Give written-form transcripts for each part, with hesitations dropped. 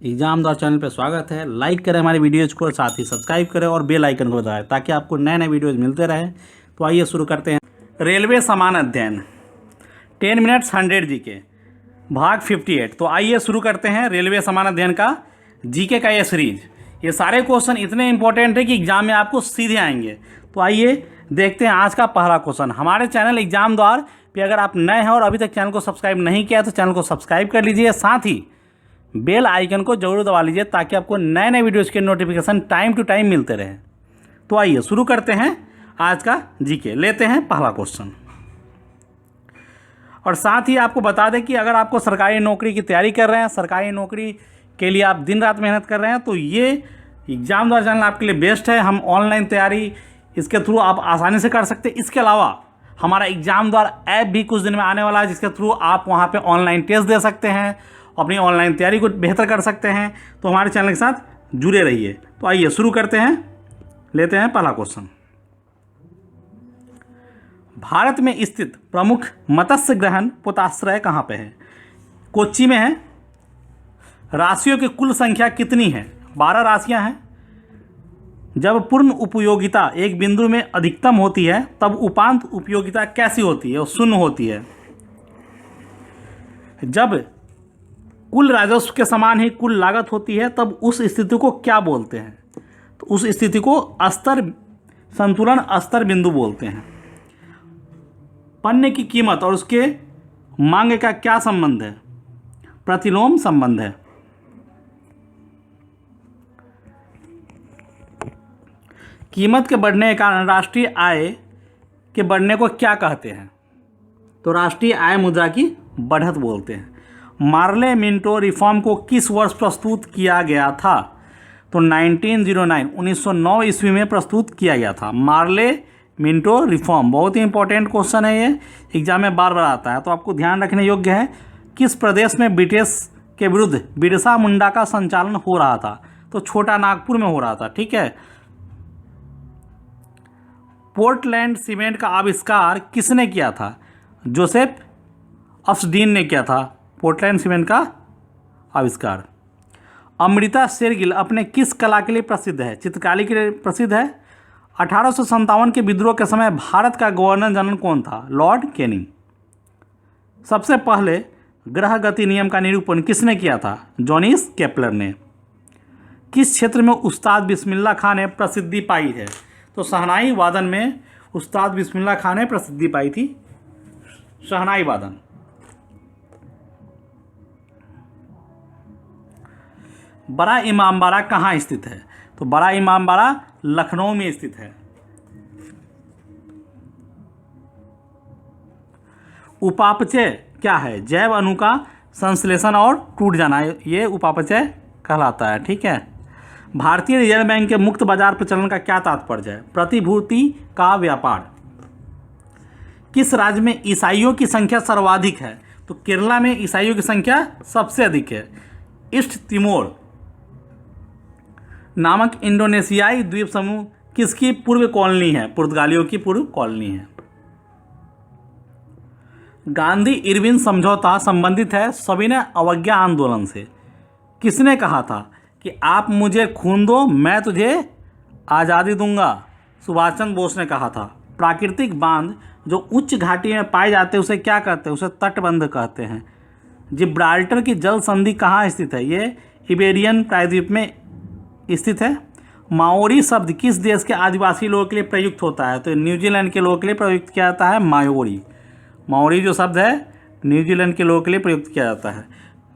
Exam द्वारा channel पर स्वागत है। लाइक करें हमारे वीडियोज़ को, साथ ही सब्सक्राइब करें और बेल आइकन को दबाएं ताकि आपको नए नए वीडियोज़ मिलते रहें। तो आइए शुरू करते हैं। रेलवे समान अध्ययन 10 मिनट्स 100 जीके भाग 58। तो आइए शुरू करते हैं रेलवे समान अध्ययन का जीके का ये सीरीज। ये सारे क्वेश्चन इतने इंपॉर्टेंट है कि एग्जाम में आपको सीधे आएंगे। तो आइए देखते हैं आज का पहला क्वेश्चन। हमारे चैनल एग्जाम द्वार पे अगर आप नए हैं और अभी तक चैनल को सब्सक्राइब नहीं किया तो चैनल को सब्सक्राइब कर लीजिए, साथ ही बेल आइकन को जरूर दबा लीजिए ताकि आपको नए नए वीडियोज़ के नोटिफिकेशन टाइम टू टाइम मिलते रहे। तो आइए शुरू करते हैं आज का जीके। लेते हैं पहला क्वेश्चन। और साथ ही आपको बता दें कि अगर आपको सरकारी नौकरी की तैयारी कर रहे हैं, सरकारी नौकरी के लिए आप दिन रात मेहनत कर रहे हैं, तो ये एग्जाम द्वारा चैनल आपके लिए बेस्ट है। हम ऑनलाइन तैयारी इसके थ्रू आप आसानी से कर सकते हैं। इसके अलावा हमारा एग्जाम द्वारा ऐप भी कुछ दिन में आने वाला है, जिसके थ्रू आप वहाँ पे ऑनलाइन टेस्ट दे सकते हैं, अपनी ऑनलाइन तैयारी को बेहतर कर सकते हैं। तो हमारे चैनल के साथ जुड़े रहिए। तो आइए शुरू करते हैं। लेते हैं पहला क्वेश्चन। भारत में स्थित प्रमुख मत्स्य ग्रहण पोताश्रय कहाँ पे है? कोच्चि में है। राशियों की कुल संख्या कितनी है? 12 राशियां हैं। जब पूर्ण उपयोगिता एक बिंदु में अधिकतम होती है तब उपांत उपयोगिता कैसी होती है? वो शून्य होती है। जब कुल राजस्व के समान ही कुल लागत होती है तब उस स्थिति को क्या बोलते हैं? तो उस स्थिति को संतुलन स्तर बिंदु बोलते हैं। पण्य की कीमत और उसके मांग का क्या संबंध है? प्रतिलोम संबंध है। कीमत के बढ़ने के कारण राष्ट्रीय आय के बढ़ने को क्या कहते हैं? तो राष्ट्रीय आय मुद्रा की बढ़त बोलते हैं। मार्ले मिंटो रिफॉर्म को किस वर्ष प्रस्तुत किया गया था? तो 1909 ईस्वी में प्रस्तुत किया गया था। मार्ले मिंटो रिफॉर्म बहुत ही इंपॉर्टेंट क्वेश्चन है, ये एग्जाम में बार बार आता है, तो आपको ध्यान रखने योग्य है। किस प्रदेश में ब्रिटिश के विरुद्ध बिरसा मुंडा का संचालन हो रहा था? तो छोटा नागपुर में हो रहा था। ठीक है। पोर्टलैंड सीमेंट का आविष्कार किसने किया था? जोसेफ अफ्सडीन ने किया था पोर्टलैंड सीमेंट का आविष्कार। अमृता शेरगिल अपने किस कला के लिए प्रसिद्ध है? चित्रकारी के लिए प्रसिद्ध है। 1857 के विद्रोह के समय भारत का गवर्नर जनरल कौन था? Lord Canning. सबसे पहले ग्रह गति नियम का निरूपण किसने किया था? जॉनिस केपलर ने। किस क्षेत्र में उस्ताद बिस्मिल्लाह खां ने प्रसिद्धि पाई है? तो शहनाई वादन में उस्ताद बिस्मिल्लाह खां ने प्रसिद्धि पाई थी, शहनाई वादन। बड़ा इमामबाड़ा कहाँ स्थित है? तो बड़ा इमामबाड़ा लखनऊ में स्थित है। उपापचय क्या है? जैव अणु का संश्लेषण और टूट जाना, ये उपापचय कहलाता है। ठीक है। भारतीय रिजर्व बैंक के मुक्त बाजार प्रचलन का क्या तात्पर्य है? प्रतिभूति का व्यापार। किस राज्य में ईसाइयों की संख्या सर्वाधिक है? तो केरला में ईसाइयों की संख्या सबसे अधिक है। ईस्ट तिमोर नामक इंडोनेशियाई द्वीप समूह किसकी पूर्व कॉलोनी है? पुर्तगालियों की पूर्व कॉलोनी है। गांधी इरविन समझौता संबंधित है सविनय अवज्ञा आंदोलन से। किसने कहा था कि आप मुझे खून दो मैं तुझे आज़ादी दूंगा? सुभाष चंद्र बोस ने कहा था। प्राकृतिक बांध जो उच्च घाटी में पाए जाते हैं उसे क्या कहते हैं? उसे तटबंध कहते हैं। जिब्राल्टर की जल संधि कहाँ स्थित है? ये इबेरियन प्रायद्वीप में स्थित है। माओरी शब्द किस देश के आदिवासी लोगों के लिए प्रयुक्त होता है? तो न्यूजीलैंड के लोगों के लिए प्रयुक्त किया जाता है माओरी। माओरी जो शब्द है न्यूजीलैंड के लोगों के लिए प्रयुक्त किया जाता है।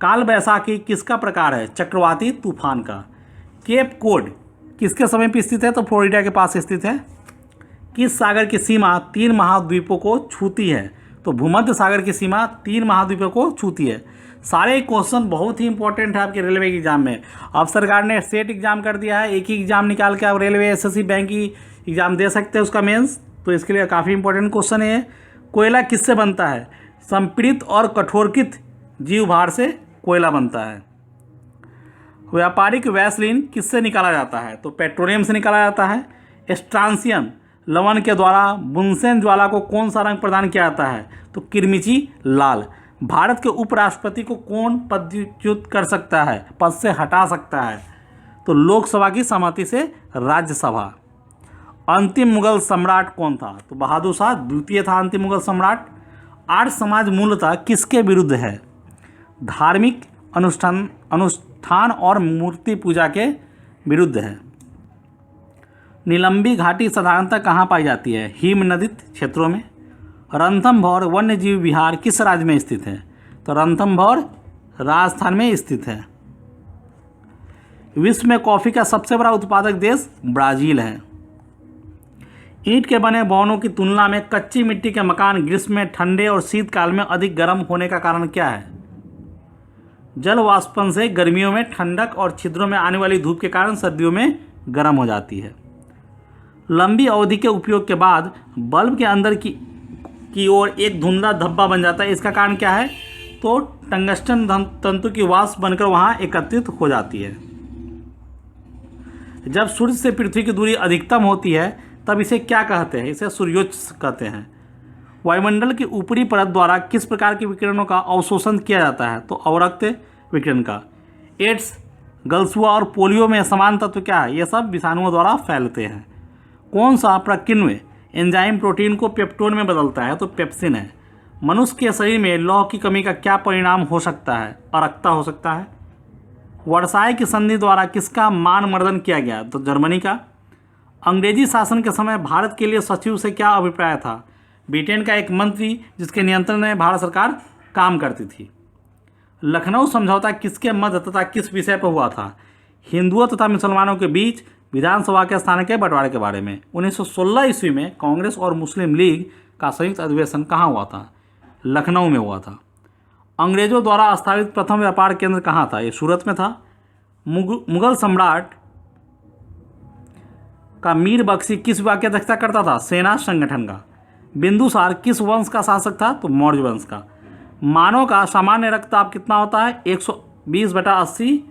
काल बैसाखी किसका प्रकार है? चक्रवाती तूफान का। केप कोड किसके समीप स्थित है? तो फ्लोरिडा के पास स्थित है। किस सागर की सीमा 3 महाद्वीपों को छूती है? तो भूमध्य सागर की सीमा 3 महाद्वीपों को छूती है। सारे क्वेश्चन बहुत ही इंपॉर्टेंट है आपके रेलवे के एग्जाम में। अब सरकार ने सेट एग्जाम कर दिया है, एक ही एग्जाम निकाल के आप रेलवे एसएससी बैंक की एग्जाम दे सकते हैं, उसका मेंस। तो इसके लिए काफ़ी इंपॉर्टेंट क्वेश्चन है। कोयला किससे बनता है? संपीड़ित और कठोरकृत जीव भार से कोयला बनता है। व्यापारिक वैसलीन किससे निकाला जाता है? तो पेट्रोलियम से निकाला जाता है। स्ट्रांसियम लवण के द्वारा बुनसेन ज्वाला को कौन सा रंग प्रदान किया जाता है? तो किरमिची लाल। भारत के उपराष्ट्रपति को कौन पदच्युत कर सकता है, पद से हटा सकता है? तो लोकसभा की सहमति से राज्यसभा। अंतिम मुगल सम्राट कौन था? तो बहादुर शाह द्वितीय था अंतिम मुगल सम्राट। आर्य समाज मूलतः किसके विरुद्ध है? धार्मिक अनुष्ठान और मूर्ति पूजा के विरुद्ध है। नीलंबी घाटी साधारणतः कहाँ पाई जाती है? हिमनदित क्षेत्रों में। रणथंभौर वन्यजीव विहार किस राज्य में स्थित है? तो रणथंभौर राजस्थान में स्थित है। विश्व में कॉफ़ी का सबसे बड़ा उत्पादक देश ब्राज़ील है। ईंट के बने भवनों की तुलना में कच्ची मिट्टी के मकान ग्रीष्म में ठंडे और शीतकाल में अधिक गर्म होने का कारण क्या है? जल वाष्पन से गर्मियों में ठंडक और छिद्रों में आने वाली धूप के कारण सर्दियों में गर्म हो जाती है। लंबी अवधि के उपयोग के बाद बल्ब के अंदर की ओर एक धुंधला धब्बा बन जाता है। इसका कारण क्या है? तो टंगस्टन तंतु की वाष्प बनकर वहाँ एकत्रित हो जाती है। जब सूर्य से पृथ्वी की दूरी अधिकतम होती है तब इसे क्या कहते हैं? इसे सूर्योच्च कहते हैं। वायुमंडल की ऊपरी परत द्वारा किस प्रकार के विकिरणों का अवशोषण किया जाता है? तो अवरक्त विकिरण का। एड्स, गलसुआ और पोलियो में समान तत्व क्या है? ये सब विषाणुओं द्वारा फैलते हैं। कौन सा प्रकीर्णन एंजाइम प्रोटीन को पेप्टोन में बदलता है? तो पेप्सिन है। मनुष्य के शरीर में लौह की कमी का क्या परिणाम हो सकता है? अरक्ता हो सकता है। वर्साय की संधि द्वारा किसका मान मर्दन किया गया? तो जर्मनी का। अंग्रेजी शासन के समय भारत के लिए सचिव से क्या अभिप्राय था? ब्रिटेन का एक मंत्री जिसके नियंत्रण में भारत सरकार काम करती थी। लखनऊ समझौता किसके मध्य तथा किस विषय पर हुआ था? हिंदुओं तथा मुसलमानों के बीच विधानसभा के स्थान के बंटवारे के बारे में। 1916 ईस्वी में कांग्रेस और मुस्लिम लीग का संयुक्त अधिवेशन कहाँ हुआ था? लखनऊ में हुआ था। अंग्रेजों द्वारा स्थापित प्रथम व्यापार केंद्र कहाँ था? ये सूरत में था। मुगल सम्राट का मीर बख्शी किस विभाग की अध्यक्षता करता था? सेना संगठन का। बिंदुसार किस वंश का शासक था? तो मौर्य वंश का। मानव का सामान्य रक्तचाप कितना होता है? 120/80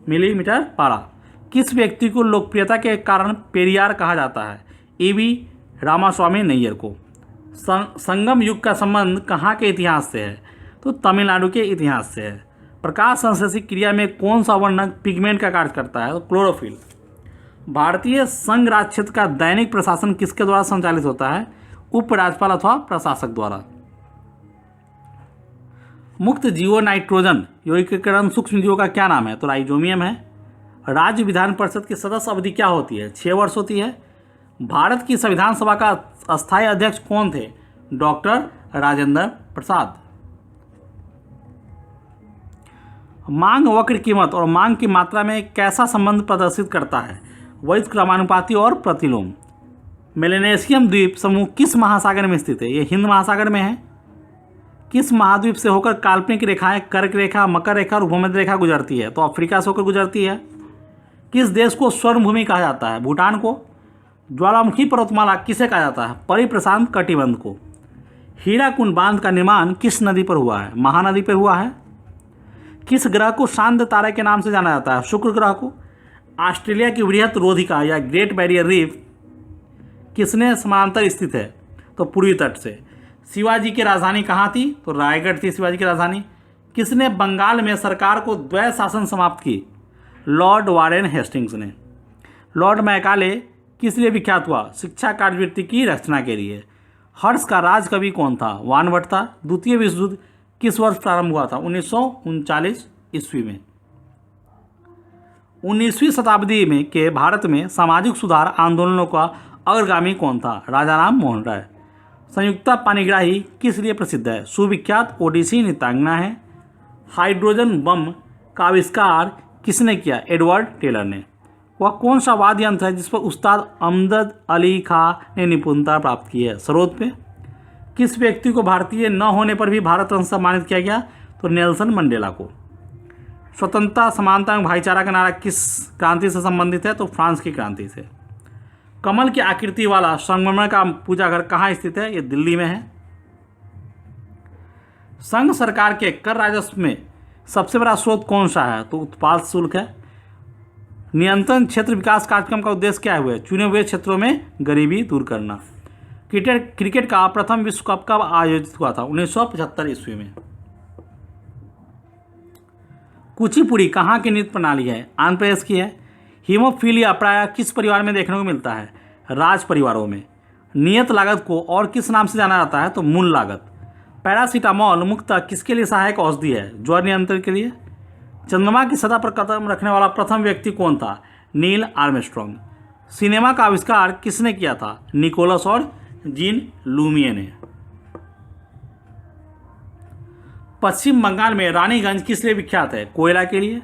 मिलीमीटर पारा। किस व्यक्ति को लोकप्रियता के कारण पेरियार कहा जाता है? ईवी रामास्वामी नैयर को। संगम युग का संबंध कहाँ के इतिहास से है? तो तमिलनाडु के इतिहास से है। प्रकाश संश्लेषण क्रिया में कौन सा वर्णक पिगमेंट का कार्य करता है? तो क्लोरोफिल। भारतीय संघ राज्य क्षेत्र का दैनिक प्रशासन किसके द्वारा संचालित होता है? उपराज्यपाल अथवा प्रशासक द्वारा। मुक्त जीवो नाइट्रोजन यौगिकीकरण सूक्ष्म जीवों का क्या नाम है? तो राइजोमियम है। राज्य विधान परिषद की सदस्य अवधि क्या होती है? 6 वर्ष होती है। भारत की संविधान सभा का अस्थायी अध्यक्ष कौन थे? डॉक्टर राजेंद्र प्रसाद। मांग वक्र कीमत और मांग की मात्रा में कैसा संबंध प्रदर्शित करता है? वैध क्रमानुपाती और प्रतिलोम। मेलेनेशियम द्वीप समूह किस महासागर में स्थित है? ये हिंद महासागर में है। किस महाद्वीप से होकर काल्पनिक रेखाएं कर्क रेखा, मकर रेखा और भूमध्य रेखा गुजरती है? तो अफ्रीका से होकर गुजरती है। किस देश को स्वर्ण भूमि कहा जाता है? भूटान को। ज्वालामुखी पर्वतमाला किसे कहा जाता है? परिप्रशांत कटिबंध को। हीराकुंड बांध का निर्माण किस नदी पर हुआ है? महानदी पर हुआ है। किस ग्रह को शांत तारे के नाम से जाना जाता है? शुक्र ग्रह को। ऑस्ट्रेलिया की वृहत रोधिका या ग्रेट बैरियर रीफ किसने समानांतर स्थित है? तो पूर्वी तट से। शिवाजी की राजधानी कहाँ थी? तो रायगढ़ थी शिवाजी की राजधानी। किसने बंगाल में सरकार को द्वैध शासन समाप्त की? लॉर्ड वारेन हेस्टिंग्स ने। लॉर्ड मैकाले किस लिए विख्यात हुआ? शिक्षा कार्यवृत्ति की रचना के लिए। हर्ष का राजकवि कौन था? वानभट्ट था। द्वितीय विश्व युद्ध किस वर्ष प्रारंभ हुआ था? 1939 ईस्वी में। 19वीं शताब्दी में के भारत में सामाजिक सुधार आंदोलनों का अग्रगामी कौन था? राजाराम मोहन राय। संयुक्ता पाणिग्राही किस लिए प्रसिद्ध है? सुविख्यात ओडिसी नृत्यांगना है। हाइड्रोजन बम का आविष्कार किसने किया? एडवर्ड टेलर ने। वह कौन सा वाद्य यंत्र है जिस पर उस्ताद अमजद अली खां ने निपुणता प्राप्त की है? सरोद पे। किस व्यक्ति को भारतीय न होने पर भी भारत रत्न सम्मानित किया गया? तो नेल्सन मंडेला को। स्वतंत्रता, समानता एवं भाईचारा का नारा किस क्रांति से संबंधित है? तो फ्रांस की क्रांति से। कमल की आकृति वाला संगमरमर का पूजा घर कहाँ स्थित है? ये दिल्ली में है। संघ सरकार के कर राजस्व में सबसे बड़ा स्रोत कौन सा है? तो उत्पाद शुल्क है। नियंत्रण क्षेत्र विकास कार्यक्रम का उद्देश्य क्या हुआ? चुने हुए क्षेत्रों में गरीबी दूर करना। क्रिकेट का प्रथम विश्व कप कब आयोजित हुआ था? 1975 ईस्वी में। कुचिपुड़ी कहाँ की नृत्य प्रणाली है? आंध्र प्रदेश की है। हीमोफीलिया प्रायः किस परिवार में देखने को मिलता है? राज परिवारों में। नियत लागत को और किस नाम से जाना जाता है? तो मूल लागत। पैरासीटामोल मुख्यतः किसके लिए सहायक औषधि है? ज्वर नियंत्रण के लिए। चंद्रमा की सतह पर कदम रखने वाला प्रथम व्यक्ति कौन था? Neil Armstrong. सिनेमा का आविष्कार किसने किया था? निकोलस और जीन लुमिए ने। पश्चिम बंगाल में रानीगंज किस लिए विख्यात है? कोयला के लिए।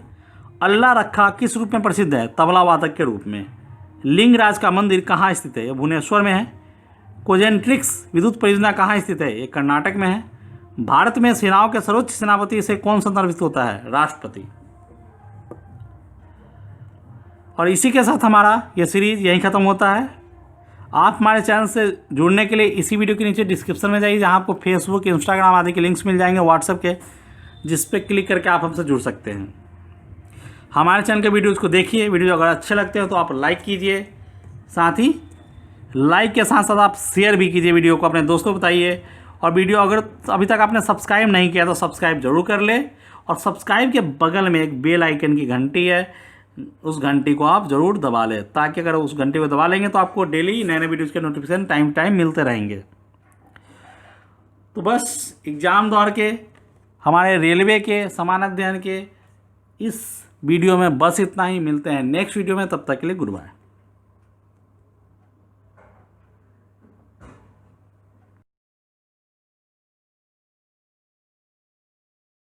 अल्लाह रखा किस रूप में प्रसिद्ध है? तबला वादक के रूप में। लिंगराज का मंदिर कहाँ स्थित है? यह भुवनेश्वर में है। कोजेंट्रिक्स विद्युत परियोजना कहाँ स्थित है? ये कर्नाटक में है। भारत में सेनाओं के सर्वोच्च सेनापति से कौन संदर्भित होता है? राष्ट्रपति। और इसी के साथ हमारा ये सीरीज यहीं ख़त्म होता है। आप हमारे चैनल से जुड़ने के लिए इसी वीडियो के नीचे डिस्क्रिप्शन में जाइए, जहाँ आपको फेसबुक, इंस्टाग्राम आदि के लिंक्स मिल जाएंगे, व्हाट्सएप के, जिस पे क्लिक करके आप हमसे जुड़ सकते हैं। हमारे चैनल के वीडियोज़ को देखिए। वीडियो अगर अच्छे लगते हो तो आप लाइक कीजिए, साथ ही लाइक के साथ साथ आप शेयर भी कीजिए वीडियो को, अपने दोस्तों को बताइए। और वीडियो अगर अभी तक आपने सब्सक्राइब नहीं किया तो सब्सक्राइब जरूर कर ले। और सब्सक्राइब के बगल में एक बेल आइकन की घंटी है, उस घंटी को आप ज़रूर दबा लें, ताकि अगर उस घंटी को दबा लेंगे तो आपको डेली नए नए वीडियोज़ के नोटिफिकेशन टाइम टाइम मिलते रहेंगे। तो बस एग्ज़ाम दौर के, हमारे रेलवे के, सामान्य अध्ययन के इस वीडियो में बस इतना ही। मिलते हैं नेक्स्ट वीडियो में, तब तक के लिए गुड बाय।